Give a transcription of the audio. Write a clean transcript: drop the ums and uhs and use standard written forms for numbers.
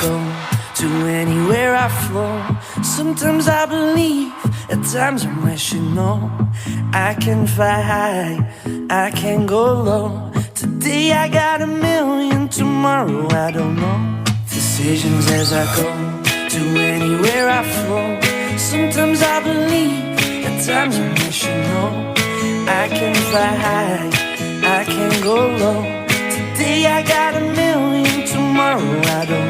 go, to anywhere I flow. Sometimes I believe, at times I'm wishing no. I can fly high, I can go low. Today I got a million, tomorrow I don't know. Decisions as I go, to anywhere I flow. Sometimes I believe, at times I'm wishing no. I can fly high, I can go low. Today I got a million, tomorrow I don't know.